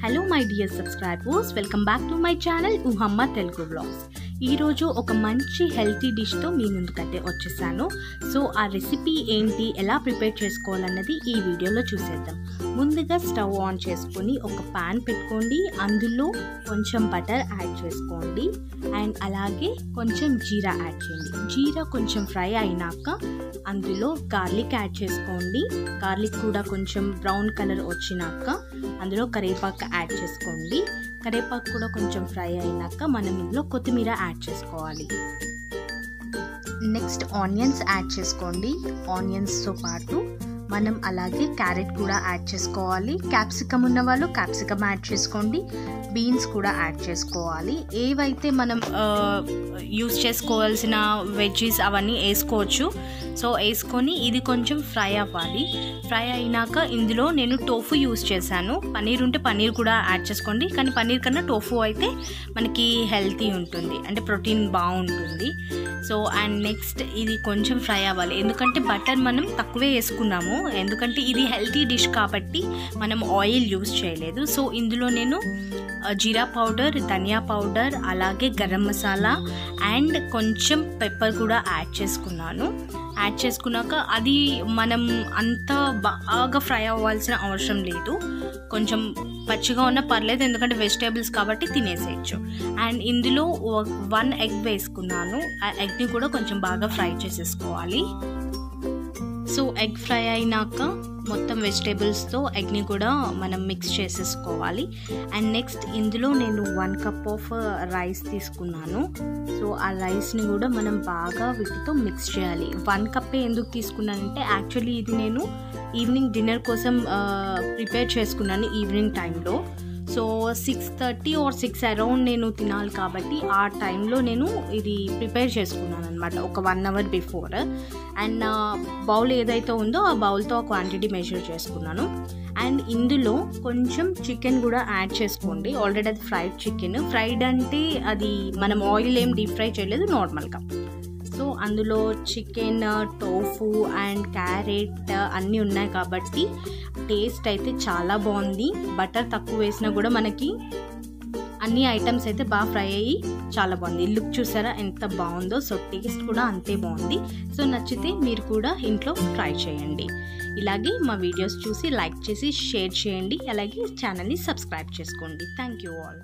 Hello my dear subscribers, welcome back to my channel ఊహమ్మ Telugu vlogs. ఈరోజు ఒక మంచి హెల్తీ డిష్తో మీ ముందుకైతే వచ్చేసాను. సో ఆ రెసిపీ ఏంటి, ఎలా ప్రిపేర్ చేసుకోవాలన్నది ఈ వీడియోలో చూసేద్దాం. ముందుగా స్టవ్ ఆన్ చేసుకొని ఒక పాన్ పెట్టుకోండి. అందులో కొంచెం బటర్ యాడ్ చేసుకోండి అండ్ అలాగే కొంచెం జీరా యాడ్ చేయండి. జీరా కొంచెం ఫ్రై అయినాక అందులో గార్లిక్ యాడ్ చేసుకోండి. గార్లిక్ కూడా కొంచెం బ్రౌన్ కలర్ వచ్చినాక అందులో కరివేపాకు యాడ్ చేసుకోండి. కరివేపాకు కూడా కొంచెం ఫ్రై అయినాక మనం ఇందులో కొత్తిమీర యాడ్ చేసుకోవాలి. నెక్స్ట్ ఆనియన్స్ యాడ్ చేసుకోండి. ఆనియన్స్తో పాటు మనం అలాగే క్యారెట్ కూడా యాడ్ చేసుకోవాలి. క్యాప్సికమ్ ఉన్న వాళ్ళు క్యాప్సికమ్ యాడ్ చేసుకోండి. బీన్స్ కూడా యాడ్ చేసుకోవాలి. ఏవైతే మనం యూస్ చేసుకోవాల్సిన వెజ్జీస్ అవన్నీ వేసుకోవచ్చు. సో వేసుకొని ఇది కొంచెం ఫ్రై అవ్వాలి. ఫ్రై అయినాక ఇందులో నేను టోఫు యూస్ చేశాను. పన్నీర్ ఉంటే పన్నీర్ కూడా యాడ్ చేసుకోండి, కానీ పన్నీర్ కన్నా టోఫు అయితే మనకి హెల్తీ ఉంటుంది, అంటే ప్రోటీన్ బాగుంటుంది. సో అండ్ నెక్స్ట్ ఇది కొంచెం ఫ్రై అవ్వాలి, ఎందుకంటే బటర్ మనం తక్కువే వేసుకున్నాము, ఎందుకంటే ఇది హెల్తీ డిష్ కాబట్టి మనం ఆయిల్ యూస్ చేయలేదు. సో ఇందులో నేను జీరా పౌడర్, ధనియా పౌడర్, అలాగే గరం మసాలా అండ్ కొంచెం పెప్పర్ కూడా యాడ్ చేసుకున్నాను. యాడ్ చేసుకున్నాక అది మనం అంత బాగా ఫ్రై అవ్వాల్సిన అవసరం లేదు, కొంచెం పచ్చిగా ఉన్న పర్లేదు, ఎందుకంటే వెజిటేబుల్స్ కాబట్టి తినేసేయచ్చు. అండ్ ఇందులో 1 ఎగ్ వేసుకున్నాను. ఆ ఎగ్ని కూడా కొంచెం బాగా ఫ్రై చేసేసుకోవాలి. సో ఎగ్ ఫ్రై అయినాక మొత్తం వెజిటేబుల్స్తో ఎగ్ని కూడా మనం మిక్స్ చేసేసుకోవాలి. అండ్ నెక్స్ట్ ఇందులో నేను 1 కప్ ఆఫ్ రైస్ తీసుకున్నాను. సో ఆ రైస్ని కూడా మనం బాగా వీటితో మిక్స్ చేయాలి. 1 కప్పే ఎందుకు తీసుకున్నానంటే యాక్చువల్లీ ఇది నేను ఈవినింగ్ డిన్నర్ కోసం ప్రిపేర్ చేసుకున్నాను ఈవినింగ్ టైంలో. సో 6:30 or 6 అరౌండ్ నేను తినాలి కాబట్టి ఆ టైంలో నేను ఇది ప్రిపేర్ చేసుకున్నాను అనమాట, ఒక 1 అవర్ బిఫోర్. అండ్ బౌల్ ఏదైతే ఉందో ఆ బౌల్తో ఆ క్వాంటిటీ మెజర్ చేసుకున్నాను. అండ్ ఇందులో కొంచెం చికెన్ కూడా యాడ్ చేసుకోండి. ఆల్రెడీ అది ఫ్రైడ్ చికెన్. ఫ్రైడ్ అంటే అది మనం ఆయిల్ ఏం డీప్ ఫ్రై చేయలేదు, నార్మల్గా. సో అందులో చికెన్, టోఫు అండ్ క్యారెట్ అన్నీ ఉన్నాయి కాబట్టి టేస్ట్ అయితే చాలా బాగుంది. బటర్ తక్కువ వేసినా కూడా మనకి అన్ని ఐటమ్స్ అయితే బాగా ఫ్రై అయ్యి చాలా బాగుంది. లుక్ చూసారా ఎంత బాగుందో. సో టేస్ట్ కూడా అంతే బాగుంది. సో నచ్చితే మీరు కూడా ఇంట్లో ట్రై చేయండి. ఇలాగే మా వీడియోస్ చూసి లైక్ చేసి షేర్ చేయండి. అలాగే ఛానల్ని సబ్స్క్రైబ్ చేసుకోండి. Thank you all.